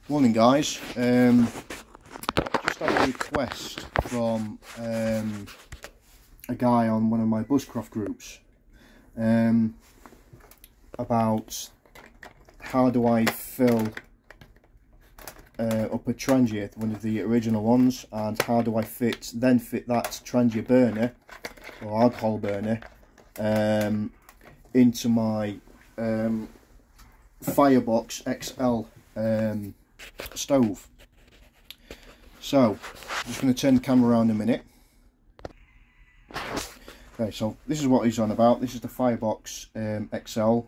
Morning guys, just had a request from a guy on one of my bushcraft groups about how do I fill up a trangia, one of the original ones, and how do I fit that trangia burner or alcohol burner into my firebox XL stove. So I'm just going to turn the camera around a minute. Okay, so this is what he's on about. This is the firebox XL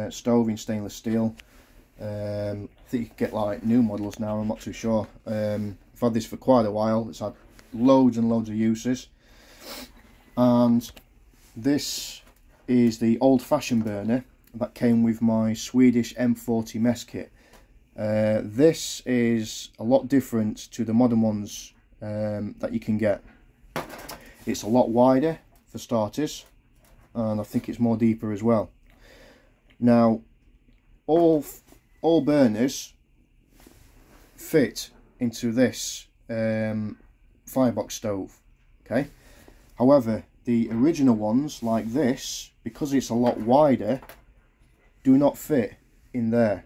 stove in stainless steel. I think you can get like new models now, I'm not too sure. I've had this for quite a while. It's had loads and loads of uses, and this is the old-fashioned burner that came with my Swedish M40 mess kit. This is a lot different to the modern ones that you can get. It's a lot wider for starters, and I think it's more deeper as well. Now all burners fit into this firebox stove, okay? However, the original ones like this, because it's a lot wider, do not fit in there.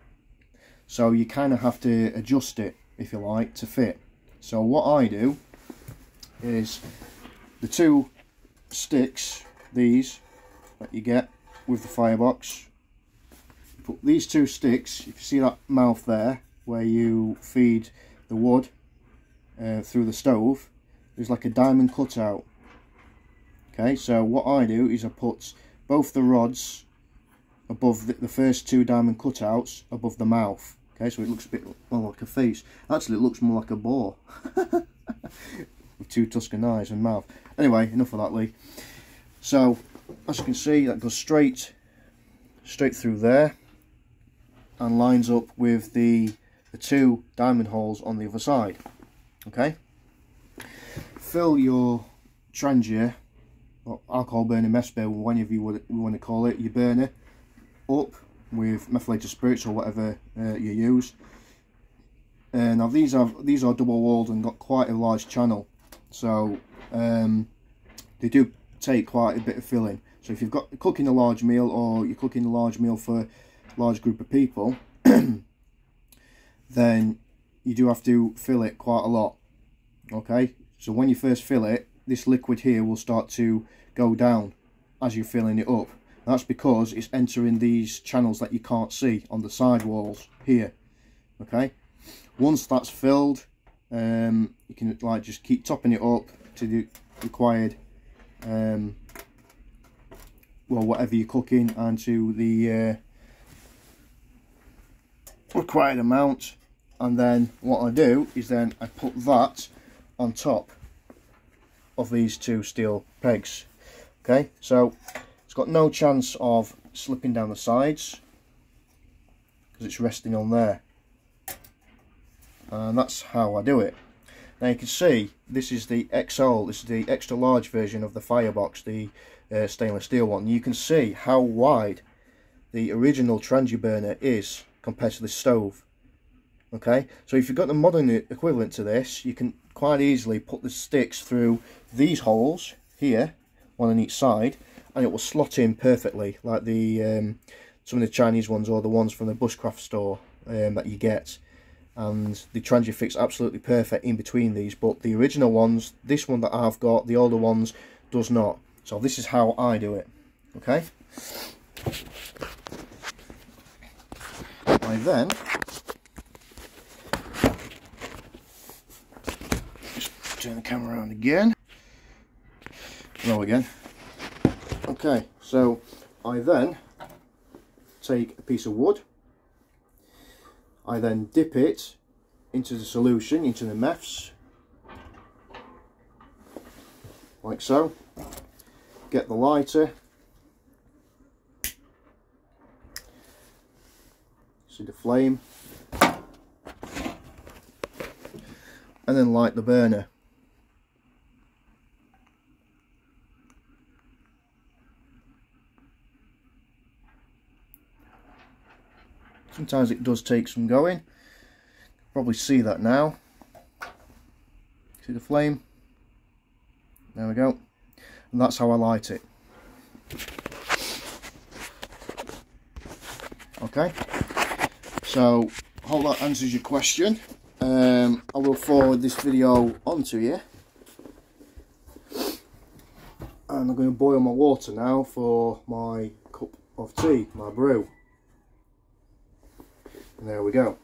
So you kind of have to adjust it, if you like, to fit. So what I do is the two sticks, these that you get with the firebox, put these two sticks, if you see that mouth there where you feed the wood through the stove, there's like a diamond cutout. Okay, so what I do is I put both the rods above the first two diamond cutouts above the mouth. Okay, so it looks a bit more like a face. Actually, it looks more like a boar with two Tuscan eyes and mouth. Anyway, enough of that, Lee. So as you can see, that goes straight through there and lines up with the two diamond holes on the other side. Okay, fill your trangia or alcohol burner, mess burner, whatever you want to call it, your burner up with methylated spirits or whatever you use. Now these are double walled and got quite a large channel, so they do take quite a bit of filling. So if you've got cooking a large meal, or you're cooking a large meal for a large group of people, then you do have to fill it quite a lot. Okay, so when you first fill it, this liquid here will start to go down as you're filling it up. That's because it's entering these channels that you can't see on the side walls here. Okay, once that's filled, you can like just keep topping it up to the required well, whatever you're cooking, and to the required amount. And then what I do is then I put that on top of these two steel pegs. Okay, so it's got no chance of slipping down the sides because it's resting on there, and that's how I do it. Now you can see this is the XL, this is the extra large version of the firebox, the stainless steel one. You can see how wide the original trangia burner is compared to the stove. Okay, so if you've got the modern equivalent to this, you can quite easily put the sticks through these holes here, one on each side, and it will slot in perfectly, like the some of the Chinese ones or the ones from the bushcraft store that you get. And the trangia fits absolutely perfect in between these, but the original ones, this one that I've got, the older ones, does not. So this is how I do it. Okay, I then just turn the camera around again. Roll again. Okay, so I then take a piece of wood, I then dip it into the solution, into the meths, like so, get the lighter, see the flame, and then light the burner. Sometimes it does take some going, Probably see that now. See the flame? There we go. And that's how I light it. Okay, so hope that answers your question. I will forward this video on to you. And I'm going to boil my water now for my cup of tea, my brew. And there we go.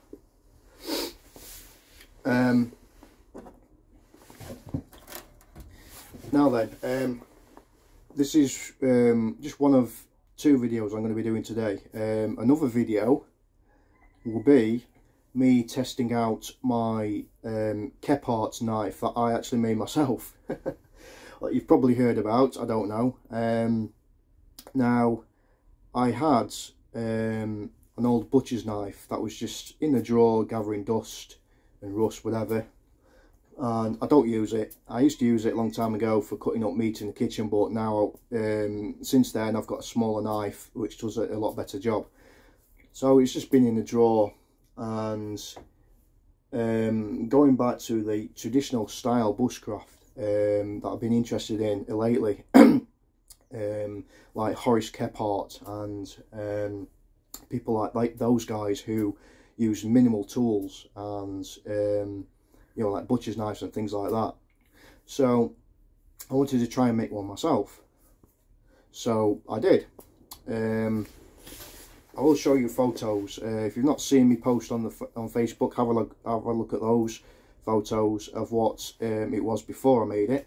Now then, this is just one of two videos I'm going to be doing today. Another video will be me testing out my Kephart knife that I actually made myself. That you've probably heard about, I don't know. Now, I had an old butcher's knife that was just in the drawer gathering dust and rust, whatever. And I don't use it. I used to use it a long time ago for cutting up meat in the kitchen, but now since then I've got a smaller knife which does a lot better job. So it's just been in the drawer, and going back to the traditional style bushcraft that I've been interested in lately, like Horace Kephart and people like those guys who use minimal tools and you know, like butcher's knives and things like that. So I wanted to try and make one myself. So I did. I will show you photos. If you've not seen me post on Facebook, have a look at those photos of what it was before I made it.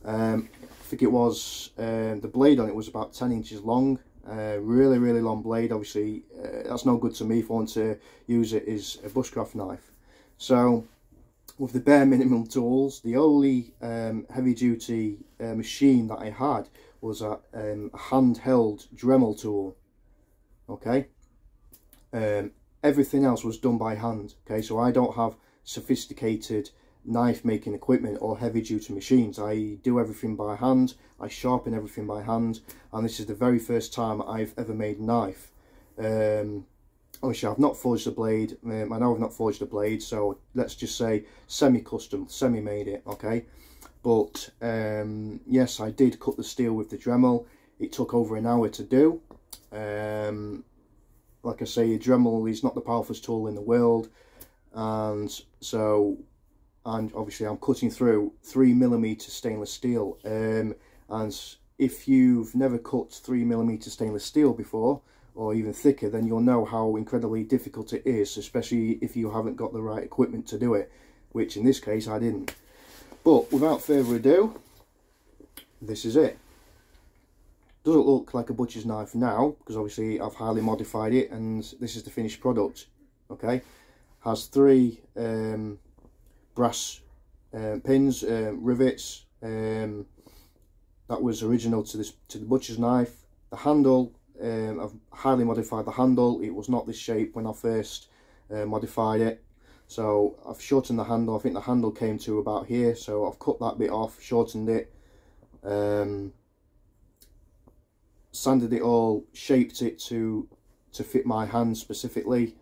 I think it was the blade on it was about 10 inches long. Really long blade. Obviously that's no good to me if I want to use it as a bushcraft knife. So with the bare minimum tools, the only heavy duty machine that I had was a handheld Dremel tool. Okay, everything else was done by hand. Okay, so I don't have sophisticated knife making equipment or heavy duty machines. I do everything by hand, I sharpen everything by hand, and this is the very first time I've ever made a knife. Obviously I've not forged the blade. I know I've not forged the blade, so let's just say semi-custom, semi-made it, okay? But yes, I did cut the steel with the Dremel. It took over an hour to do. Like I say, a Dremel is not the powerfulest tool in the world, and so, and obviously I'm cutting through 3mm stainless steel, and if you've never cut 3mm stainless steel before, or even thicker, then you'll know how incredibly difficult it is, especially if you haven't got the right equipment to do it, which in this case I didn't. But without further ado, this is it. Doesn't look like a butcher's knife now, because obviously I've highly modified it, and this is the finished product. Okay, has 3 brass pins, rivets. That was original to the butcher's knife. The handle, I've highly modified the handle. It was not this shape when I first modified it, so I've shortened the handle. I think the handle came to about here, so I've cut that bit off, shortened it, sanded it all, shaped it to fit my hand specifically.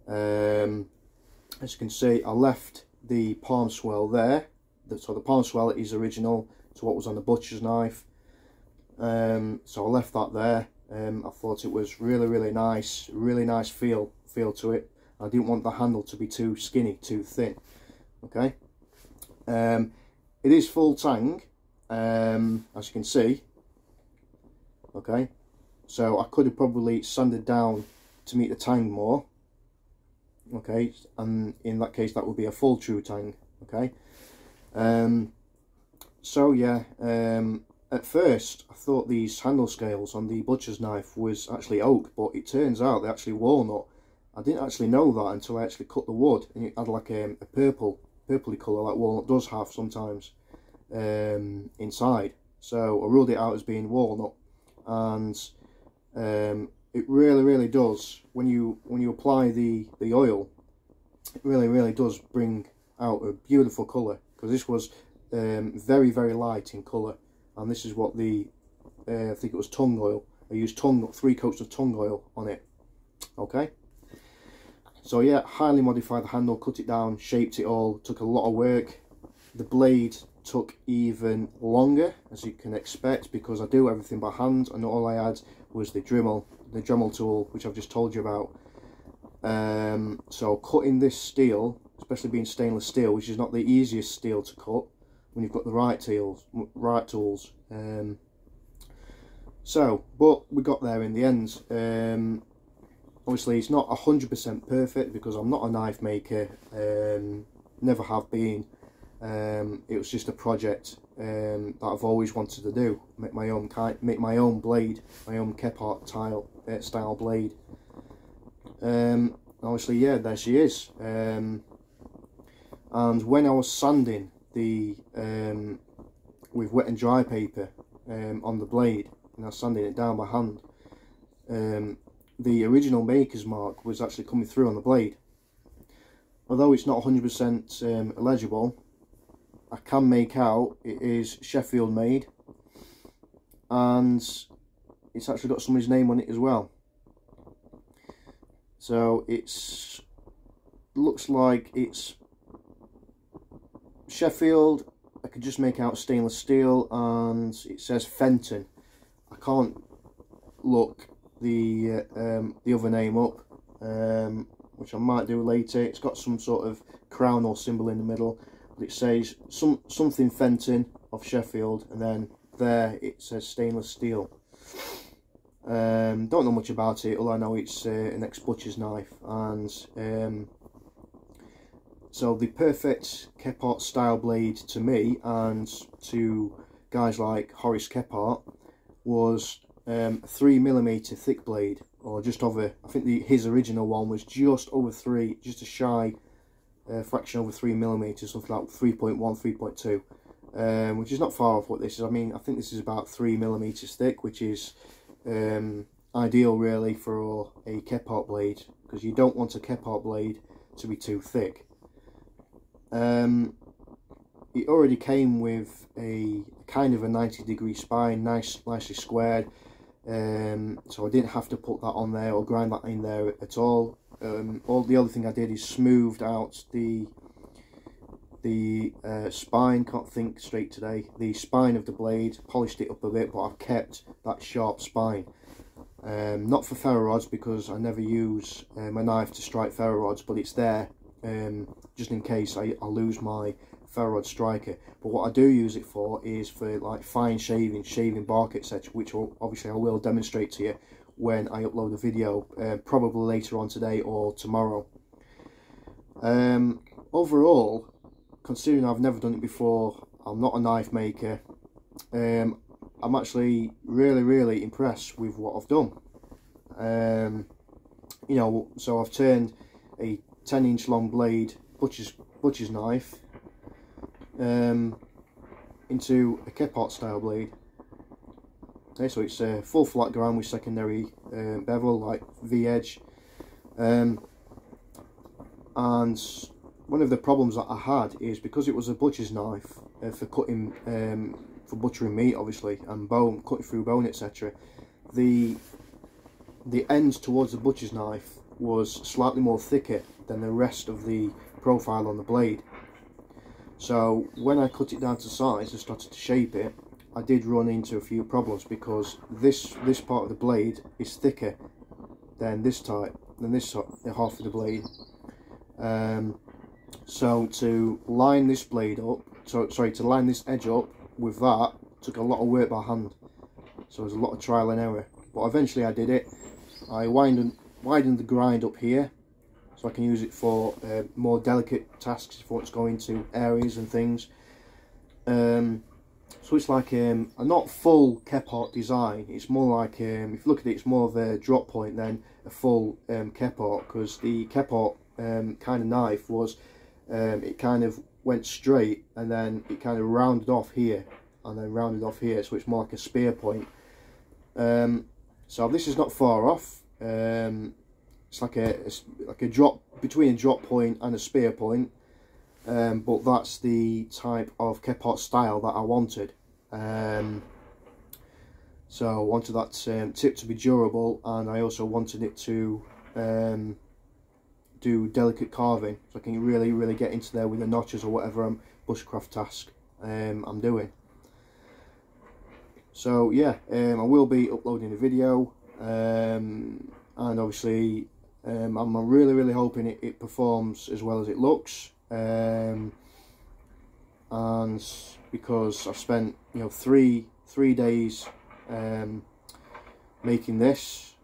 As you can see, I left the palm swell there, so the palm swell is original to what was on the butcher's knife. So I left that there. I thought it was really nice, really nice feel to it. I didn't want the handle to be too skinny, too thin. Okay, it is full tang, as you can see. Okay, so I could have probably sanded down to meet the tang more. Okay, and in that case that would be a full true tang. Okay, so yeah, at first I thought these handle scales on the butcher's knife was actually oak, but it turns out they're actually walnut. I didn't actually know that until I actually cut the wood, and it had like a purpley colour like walnut does have sometimes inside. So I ruled it out as being walnut, and it really does, when you apply the oil, it really does bring out a beautiful colour, because this was very light in colour, and this is what the I think it was tung oil. I used 3 coats of tung oil on it. Okay, So yeah, highly modified the handle, cut it down, shaped it all, took a lot of work. The blade took even longer, as you can expect, because I do everything by hand, and all I had was the Dremel tool, which I've just told you about. So cutting this steel, especially being stainless steel, which is not the easiest steel to cut when you've got the right tools. But we got there in the end. Obviously it's not 100% perfect because I'm not a knife maker, never have been. It was just a project that I've always wanted to do, make my own blade, my own Kephart style blade. Obviously, yeah, there she is. And when I was sanding the with wet and dry paper on the blade, and I was sanding it down by hand, the original maker's mark was actually coming through on the blade. Although it's not 100% legible, I can make out it is Sheffield made, and it's actually got somebody's name on it as well. So it's looks like it's Sheffield. I could just make out stainless steel, and it says Fenton. I can't look the other name up, which I might do later. It's got some sort of crown or symbol in the middle, but it says something Fenton of Sheffield, and then there it says stainless steel. Don't know much about it. All I know it's an ex-butcher's knife, and so the perfect Kephart style blade to me and to guys like Horace Kephart was a 3mm thick blade, or just over. I think his original one was just over 3, just a shy fraction over 3mm, something like 3.1, 3.2, which is not far off what this is. I mean, I think this is about 3mm thick, which is ideal really for a Kephart blade, because you don't want a Kephart blade to be too thick. It already came with a kind of a 90-degree spine, nicely squared, so I didn't have to put that on there or grind that in there at all. All the other thing I did is smoothed out the spine, can't think straight today, the spine of the blade, polished it up a bit, but I've kept that sharp spine. Not for ferro rods, because I never use my knife to strike ferro rods, but it's there just in case I lose my ferro rod striker. But what I do use it for is for like fine shaving bark, etc., which obviously I will demonstrate to you when I upload a video, probably later on today or tomorrow. Overall, considering I've never done it before, I'm not a knife maker, I'm actually really impressed with what I've done. You know, so I've turned a 10-inch long blade butcher's knife into a Kephart style blade. Okay, so it's a full flat ground with secondary bevel, like V-edge. And one of the problems that I had is, because it was a butcher's knife for cutting, for butchering meat obviously, and bone, cutting through bone, etc., the end towards the butcher's knife was slightly more thicker than the rest of the profile on the blade. So when I cut it down to size and started to shape it, I did run into a few problems, because this part of the blade is thicker than this half of the blade. So to line this blade up, to line this edge up with that, took a lot of work by hand. So there's a lot of trial and error, but eventually I did it. I widened the grind up here, so I can use it for more delicate tasks if I want to go into areas and things. So it's like a not full Kephart design. It's more like, if you look at it, it's more of a drop point than a full Kephart, because the Kephart kind of knife was, it kind of went straight and then it kind of rounded off here and then rounded off here, so it's more like a spear point. So this is not far off. It's like a drop, between a drop point and a spear point, but that's the type of Kephart style that I wanted. So I wanted that tip to be durable, and I also wanted it to do delicate carving, so I can really get into there with the notches or whatever bushcraft task I'm doing. So yeah, I will be uploading a video, and obviously I'm really hoping it performs as well as it looks, and because I've spent, you know, three days making this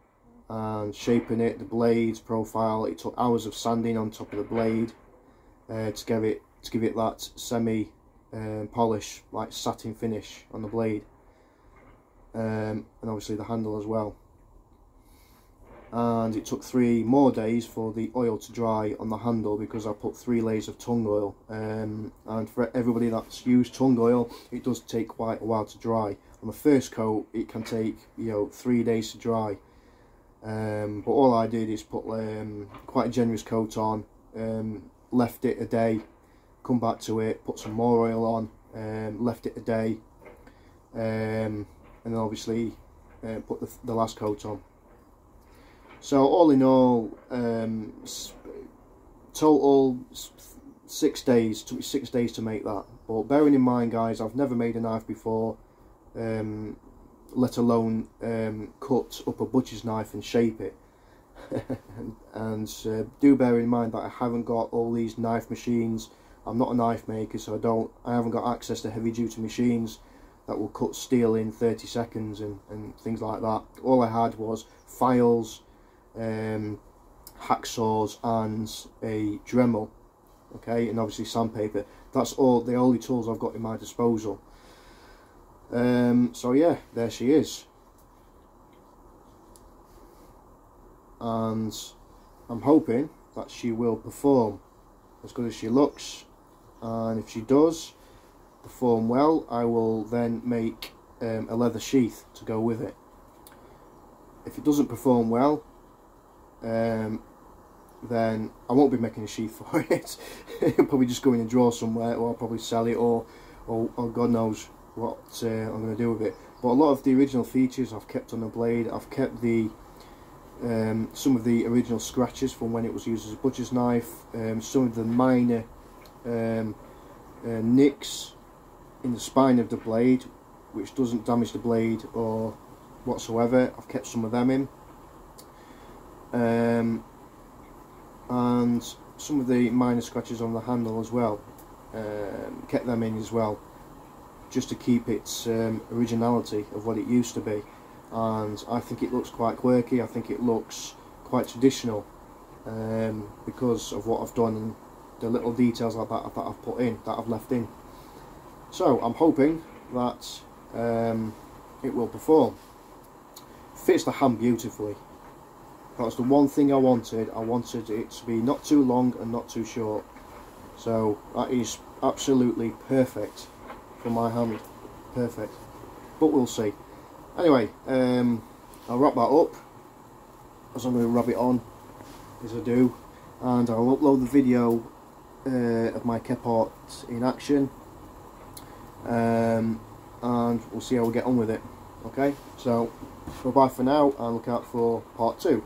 and shaping it, the blades profile. It took hours of sanding on top of the blade to give it that semi polish, like satin finish on the blade, and obviously the handle as well. And it took 3 more days for the oil to dry on the handle, because I put 3 layers of tung oil, and for everybody that's used tung oil, it does take quite a while to dry. On the first coat it can take, you know, 3 days to dry, but all I did is put quite a generous coat on, left it a day, come back to it, put some more oil on, left it a day, and then obviously put the last coat on. So all in all, total 6 days. Took me 6 days to make that. But bearing in mind, guys, I've never made a knife before, let alone cut up a butcher's knife and shape it. and do bear in mind that I haven't got all these knife machines. I'm not a knife maker, so I haven't got access to heavy duty machines that will cut steel in 30 seconds and things like that. All I had was files, hacksaws and a Dremel, okay, and obviously sandpaper. That's all the only tools I've got in my disposal. So yeah, there she is, and I'm hoping that she will perform as good as she looks, and if she does perform well, I will then make a leather sheath to go with it. If it doesn't perform well, then I won't be making a sheath for it. I'll probably just go in a drawer somewhere, or I'll probably sell it, or God knows what I'm going to do with it. But a lot of the original features I've kept on the blade. I've kept the some of the original scratches from when it was used as a butcher's knife, some of the minor nicks in the spine of the blade, which doesn't damage the blade or whatsoever. I've kept some of them in. And some of the minor scratches on the handle as well, kept them in as well, just to keep its originality of what it used to be. And I think it looks quite quirky. I think it looks quite traditional, because of what I've done and the little details like that I've put in, that I've left in. So I'm hoping that it will perform. Fits the hand beautifully. That's the one thing I wanted. I wanted it to be not too long and not too short. So that is absolutely perfect for my hand. Perfect. But we'll see. Anyway, I'll wrap that up, as I'm going to rub it on as I do, and I'll upload the video of my Kephart in action, and we'll see how we get on with it. Okay, so bye for now, and look out for part 2.